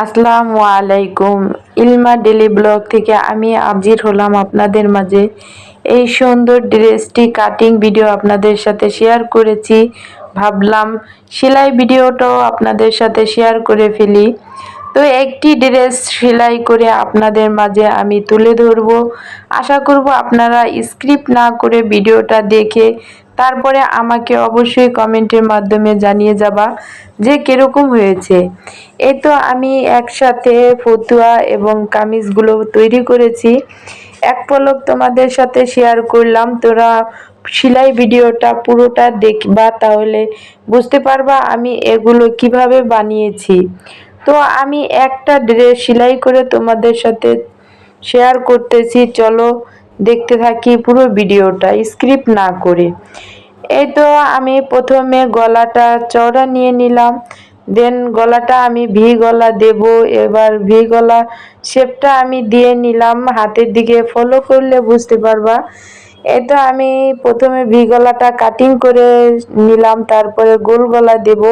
আসসালামু আলাইকুম। ইলমা daily blog থেকে আমি হাজির হলাম আপনাদের মাঝে। এই সুন্দর ড্রেসটি কাটিং ভিডিও আপনাদের সাথে শেয়ার করেছি। ভাবলাম সেলাই ভিডিওটাও আপনাদের সাথে শেয়ার করে ফেলি। তো একটি ড্রেস সেলাই করে আপনাদের মাঝে আমি তুলে ধরব। আশা করব আপনারা স্ক্রিপ্ট না করে ভিডিওটা দেখে তারপরে আমাকে অবশ্যই কমেন্টের মাধ্যমে জানিয়ে যাবা যে কিরকম হয়েছে। এই তো আমি একসাথে ফতুয়া এবং কামিজগুলো তৈরি করেছি। এক পলক তোমাদের সাথে শেয়ার করলাম, তোরা সেলাই ভিডিওটা পুরোটা দেখবা, তাহলে বুঝতে পারবা আমি এগুলো কিভাবে বানিয়েছি। তো আমি একটা ড্রেস সেলাই করে তোমাদের সাথে শেয়ার করতেছি, চলো দেখতে থাকি পুরো ভিডিওটা স্ক্রিপ্ট না করে। এই তো আমি প্রথমে গলাটা চওড়া নিয়ে নিলাম, দেন গলাটা আমি ভি গলা দেব। এবার ভি গলা শেপটা আমি দিয়ে নিলাম, হাতের দিকে ফলো করলে বুঝতে পারবা। এই তো আমি প্রথমে ভি গলাটা কাটিং করে নিলাম, তারপরে গোল গলা দেব।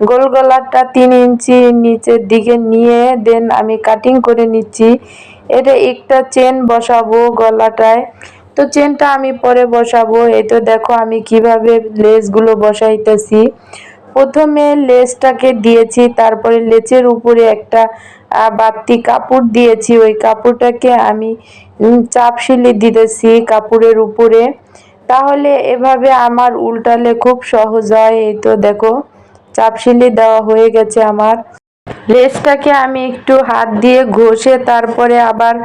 গোল গলাটা 3 ইঞ্চি নিচের দিকে নিয়ে দেন আমি কাটিং করে নিচ্ছি। এটা একটা চেন বসাবো গলাটায়, তো চেনটা আমি পরে বসাবো। এই তো দেখো আমি কিভাবে লেসগুলো বসাইতেছি। প্রথমে লেসটাকে দিয়েছি, তারপরে লেচের উপরে একটা বাড়তি কাপড় দিয়েছি। ওই কাপড়টাকে আমি চাপ সেলাই দিতেছি কাপড়ের উপরে, তাহলে এভাবে আমার উল্টালে খুব সহজ হয়। এই তো দেখো চাপ সেলাই দেওয়া হয়ে গেছে আমার। লেসটাকে আমি একটু হাত দিয়ে ঘষে তারপরে আবার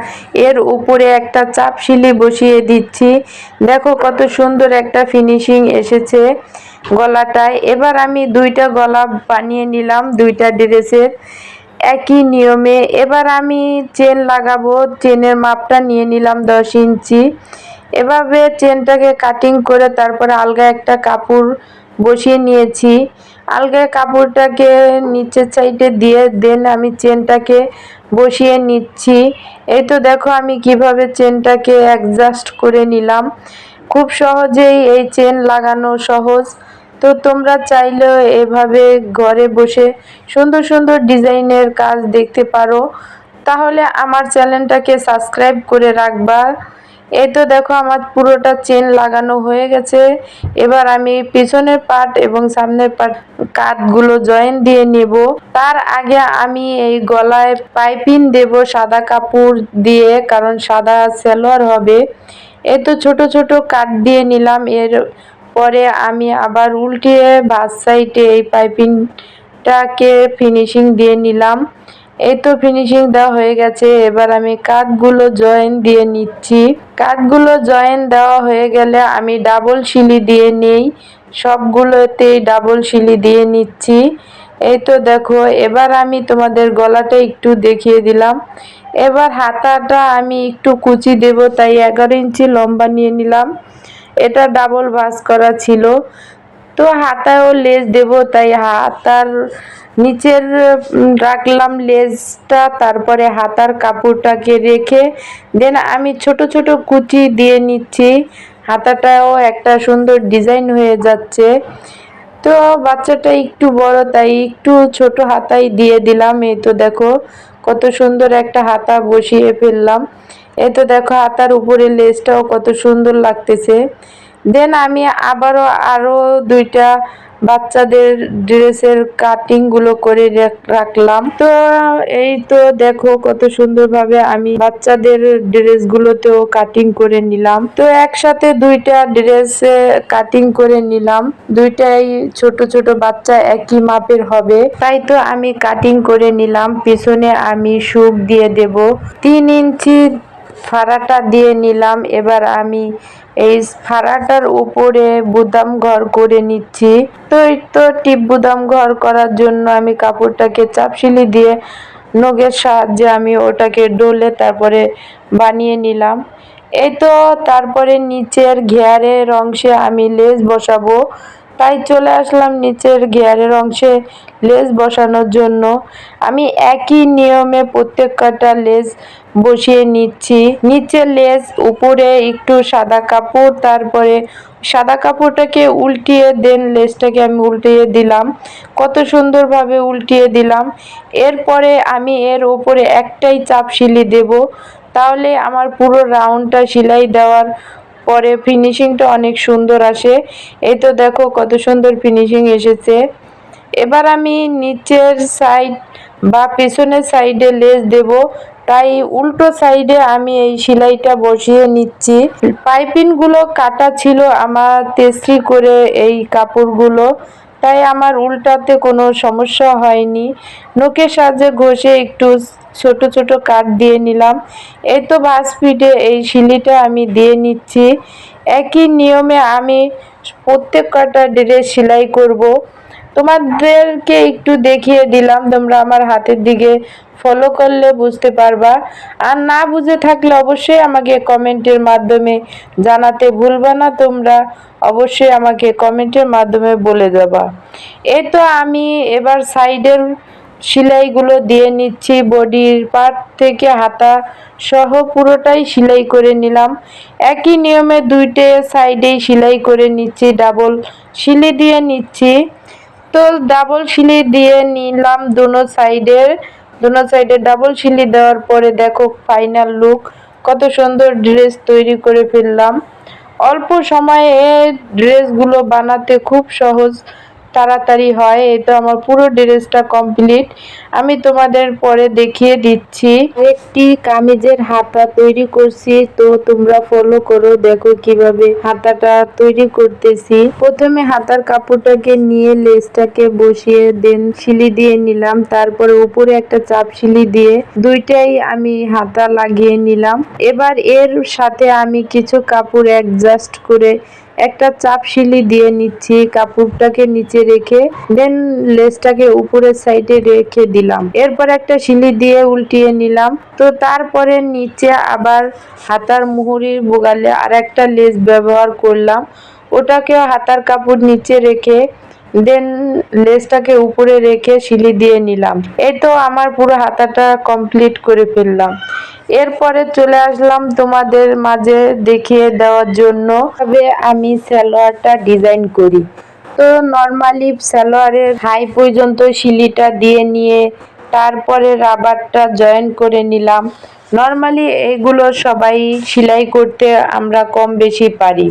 এর উপরে একটা চাপ সেলাই বসিয়ে দিচ্ছি। দেখো কত সুন্দর একটা ফিনিশিং এসেছে গলাটায়। এবার আমি দুইটা গলা বানিয়ে নিলাম দুইটা ড্রেসের একই নিয়মে। এবার আমি চেন লাগাবো, চেনের মাপটা নিয়ে নিলাম 10 ইঞ্চি। এভাবে চেনটাকে কাটিং করে তারপরে আলগা একটা কাপড় বসিয়ে নিয়েছি। আলগা কাপড়টাকে নিচের সাইডে দিয়ে দেন আমি চেনটাকে বসিয়ে নিচ্ছি। এই তো দেখো আমি কিভাবে চেনটাকে অ্যাডজাস্ট করে নিলাম। খুব সহজেই এই চেন লাগানো সহজ। তো তোমরা চাইলেও এভাবে ঘরে বসে সুন্দর সুন্দর ডিজাইনের কাজ দেখতে পারো, তাহলে আমার চ্যানেলটাকে সাবস্ক্রাইব করে রাখবা। এই তো দেখো আমার পুরোটা চেন লাগানো হয়ে গেছে। এবার আমি পিছনের পার্ট এবং সামনের পার্ট কাটগুলো জয়েন দিয়ে নেব। তার আগে আমি এই গলায় পাইপিং দেব সাদা কাপড় দিয়ে, কারণ সাদা সালোয়ার হবে। এই তো ছোট ছোট কাট দিয়ে নিলাম। এর পরে আমি আবার উল্টিয়ে ভাঁজ সাইডে এই পাইপিংটাকে ফিনিশিং দিয়ে নিলাম। এই তো ফিনিশিং দেওয়া হয়ে গেছে। এবার আমি কাটগুলো জয়েন দিয়ে নিচ্ছি। কাটগুলো জয়েন দেওয়া হয়ে গেলে আমি ডাবল সিলি দিয়ে নেই, সবগুলোতেই ডাবল সিলি দিয়ে নিচ্ছি। এই তো দেখো এবার আমি তোমাদের গলাটা একটু দেখিয়ে দিলাম। এবার হাতাটা আমি একটু কুচি দেব, তাই 11 ইঞ্চি লম্বা নিয়ে নিলাম। এটা ডাবল ভাঁজ করা ছিল। তো হাতায়ও লেস দেব, তাই হাতার নিচের রাখলাম লেসটা, তারপরে হাতার কাপড়টাকে রেখে দেন আমি ছোট ছোট কুচি দিয়ে নিচ্ছি। হাতাটাও একটা সুন্দর ডিজাইন হয়ে যাচ্ছে। তো বাচ্চাটা একটু বড়, তাই একটু ছোট হাতাই দিয়ে দিলাম। এই তো দেখো কত সুন্দর একটা হাতা বসিয়ে ফেললাম। এই তো দেখো হাতার উপরে লেসটাও কত সুন্দর লাগতেছে। দেন আমি আরো দুইটা বাচ্চাদের ড্রেসের কাটিং গুলো করে রাখলাম। তো এই তো দেখো কত সুন্দরভাবে আমি বাচ্চাদের ড্রেসগুলোতেও কাটিং করে নিলাম। তো একসাথে দুইটা ড্রেস কাটিং করে নিলাম, দুইটাই ছোট ছোট বাচ্চা একই মাপের হবে, তাই তো আমি কাটিং করে নিলাম। পিছনে আমি সুক দিয়ে দেব, 3 ইঞ্চি ফাড়াটা দিয়ে নিলাম। এবার আমি এই ফাড়াটার উপরে বুতাম ঘর করে নিচ্ছি। তো এই তো টিপ বুতাম ঘর করার জন্য আমি কাপড়টাকে চাপ সেলাই দিয়ে নখের সাহায্যে আমি ওটাকে ডলে তারপরে বানিয়ে নিলাম। এই তো তারপরে নিচের ঘেয়ারের অংশে আমি লেস বসাবো। তাই চলে আসলাম নিচের ঘেরের অংশে লেস বসানোর জন্য। আমি একই নিয়মে প্রত্যেক কটা লেস বসিয়ে নিচ্ছি। নিচে লেস, উপরে একটু সাদা কাপড়, তারপরে সাদা কাপড়টাকে উল্টিয়ে দেন লেসটাকে আমি উল্টিয়ে দিলাম, কত সুন্দরভাবে উল্টিয়ে দিলাম। এরপরে আমি এর উপরে একটাই চাপ সিলি দেব, তাহলে আমার পুরো রাউন্ডটা সেলাই দেওয়ার পরে ফিনিশিংটা অনেক সুন্দর আসে। এই তো দেখো কত সুন্দর ফিনিশিং এসেছে। এবার আমি নিচের সাইড বা পেছনের সাইডে লেস দেব, তাই উল্টো সাইডে আমি এই সেলাইটা বসিয়ে নিচ্ছি। পাইপিংগুলো কাটা ছিল আমার তেস্রি করে এই কাপড়গুলো, তাই আমার উল্টাতে কোনো সমস্যা হয়নি। নখের সাহায্যে ঘষে একটু ছোট ছোট কাট দিয়ে নিলাম। এই তো ভাঁজ ফিটে এই সিলিটা আমি দিয়ে নিচ্ছি। একই নিয়মে আমি প্রত্যেক কটা ড্রেস সেলাই করব। তোমাদেরকে একটু দেখিয়ে দিলাম, তোমরা আমার হাতের দিকে ফলো করলে বুঝতে পারবা। আর না বুঝে থাকলে অবশ্যই আমাকে কমেন্টের মাধ্যমে জানাতে ভুলবা না, তোমরা অবশ্যই আমাকে কমেন্টের মাধ্যমে বলে যাবা। এই তো আমি এবার সাইডের সেলাইগুলো দিয়ে নিচ্ছি। বডির পার্ট থেকে হাতা সহ পুরোটাই সেলাই করে নিলাম। একই নিয়মে দুইটে সাইডেই সেলাই করে নিচ্ছি, ডাবল সিলি দিয়ে নিচ্ছি। তো ডাবল সিলি দিয়ে নিলাম দোনো সাইডে ডাবল সিলি দেওয়ার পরে দেখো ফাইনাল লুক, কত সুন্দর ড্রেস তৈরি করে ফেললাম। অল্প সময়ে ড্রেসগুলো বানাতে খুব সহজ, তাড়াতাড়ি হয়। এই তো আমার পুরো ড্রেসটা কমপ্লিট, আমি তোমাদের পরে দেখিয়ে দিচ্ছি। একটি কামিজের হাতা তৈরি করছি, তো তোমরা ফলো করো, দেখো কিভাবে হাতাটা তৈরি করতেছি। প্রথমে হাতার কাপড়টাকে নিয়ে লেসটাকে বসিয়ে দেন সিলি দিয়ে নিলাম, তারপরে উপরে একটা চাপ সিলি দিয়ে দুইটাই আমি হাতা লাগিয়ে নিলাম। এবার এর সাথে আমি কিছু কাপড় অ্যাডজাস্ট করে একটা চাপ সিলি দিয়ে নিচ্ছি, কাপড়টাকে নিচে রেখে দেন লেসটাকে উপরের সাইডে রেখে দিলাম। এরপর একটা সিলি দিয়ে উল্টিয়ে নিলাম। তো তারপরে নিচে আবার হাতার মুহুরির বোগালে আর একটা লেস ব্যবহার করলাম, ওটাকেও হাতার কাপড় নিচে রেখে দেন লেসটাকে উপরে রেখে সিলি দিয়ে নিলাম। এই তো আমার পুরো হাতাটা কমপ্লিট করে ফেললাম। এরপরে চলে আসলাম তোমাদের মাঝে দেখিয়ে দেওয়ার জন্য তবে আমি সালোয়ারটা ডিজাইন করি। তো নর্মালি সালোয়ারের হাই পর্যন্ত সিলিটা দিয়ে নিয়ে তারপরে রাবারটা জয়েন করে নিলাম। নর্মালি এগুলো সবাই সেলাই করতে আমরা কম বেশি পারি।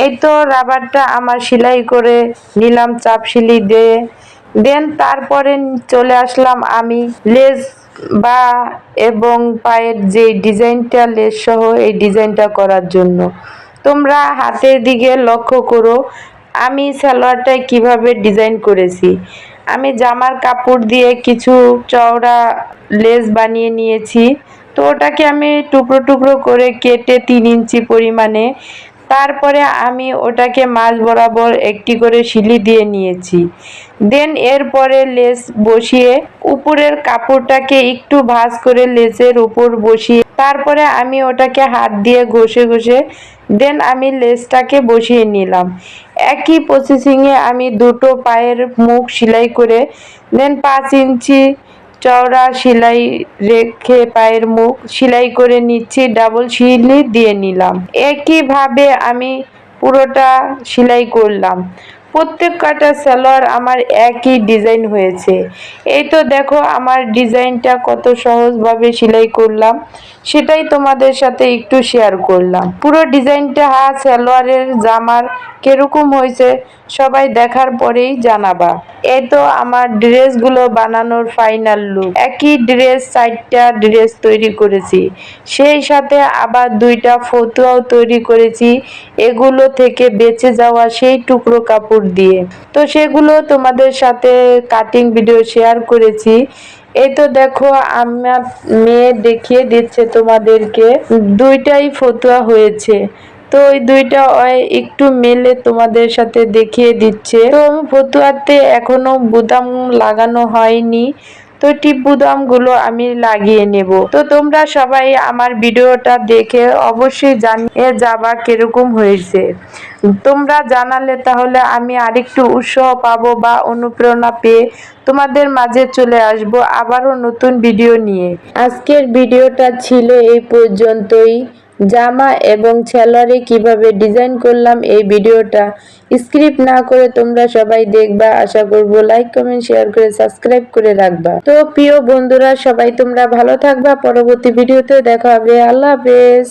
এই তো রাবারটা আমার সেলাই করে নিলাম চাপ সিলি দিয়ে। দেন তারপরে চলে আসলাম আমি লেস বা এবং পায়ের যে ডিজাইনটা লেস সহ এই ডিজাইনটা করার জন্য। তোমরা হাতের দিকে লক্ষ্য করো আমি সালোয়ারটায় কিভাবে ডিজাইন করেছি। আমি জামার কাপড় দিয়ে কিছু চওড়া লেস বানিয়ে নিয়েছি, তো ওটাকে আমি টুকরো টুকরো করে কেটে 3 ইঞ্চি পরিমাণে, তারপরে আমি ওটাকে মাঝ বরাবর একটি করে সিলি দিয়ে নিয়েছি। দেন এরপরে লেস বসিয়ে উপরের কাপড়টাকে একটু ভাঁজ করে লেসের উপর বসিয়ে তারপরে আমি ওটাকে হাত দিয়ে ঘষে ঘষে দেন আমি লেসটাকে বসিয়ে নিলাম। একই প্রসেসিংয়ে আমি দুটো পায়ের মুখ সেলাই করে দেন 5 ইঞ্চি চওড়া সেলাই রেখে পায়ের মুখ সেলাই করে নিচ্ছি, ডাবল সিলি দিয়ে নিলাম। একইভাবে আমি পুরোটা সেলাই করলাম। প্রত্যেক কটা সালোয়ার আমার একই ডিজাইন হয়েছে। এই তো দেখো আমার ডিজাইনটা কত সহজভাবে সেলাই করলাম, সেটাই তোমাদের সাথে একটু শেয়ার করলাম। পুরো ডিজাইনটা সালোয়ারের জামার কিরকম হয়েছে সবাই দেখার পরেই জানাবা। এই তো আমার ড্রেসগুলো বানানোর ফাইনাল লুক। একই ড্রেস 4টা ড্রেস তৈরি করেছি, সেই সাথে আবার 2টা ফতুয়াও তৈরি করেছি এগুলো থেকে বেঁচে যাওয়া সেই টুকরো কাপড় দিয়ে। তো সেগুলো তোমাদের সাথে কাটিং ভিডিও শেয়ার করেছি। এই তো দেখো আমার মেয়ে দেখিয়ে দিচ্ছে তোমাদেরকে, 2টাই ফতুয়া হয়েছে। তো ওই 2টা একটু মেলে তোমাদের সাথে দেখিয়ে দিচ্ছে। তো ফতুয়াতে এখনো বুতাম লাগানো হয়নি, তো টিপ বুদামগুলো আমি লাগিয়ে নেব। তো তোমরা সবাই আমার ভিডিওটা দেখে অবশ্যই জানিয়ে যাবা কিরকম হয়েছে। তোমরা জানালে তাহলে আমি আরেকটু উৎসাহ পাবো বা অনুপ্রেরণা পেয়ে তোমাদের মাঝে চলে আসব আবারও নতুন ভিডিও নিয়ে। আজকের ভিডিওটা ছিল এই পর্যন্তই। জামা এবং সেলারে কিভাবে ডিজাইন করলাম এই ভিডিওটা স্ক্রিপ্ট না করে তোমরা সবাই দেখবা। আশা করব লাইক কমেন্ট শেয়ার করে সাবস্ক্রাইব করে রাখবা। তো প্রিয় বন্ধুরা সবাই তোমরা ভালো থাকবা। পরবর্তী ভিডিওতে দেখা হবে। আল্লাহ হাফেজ।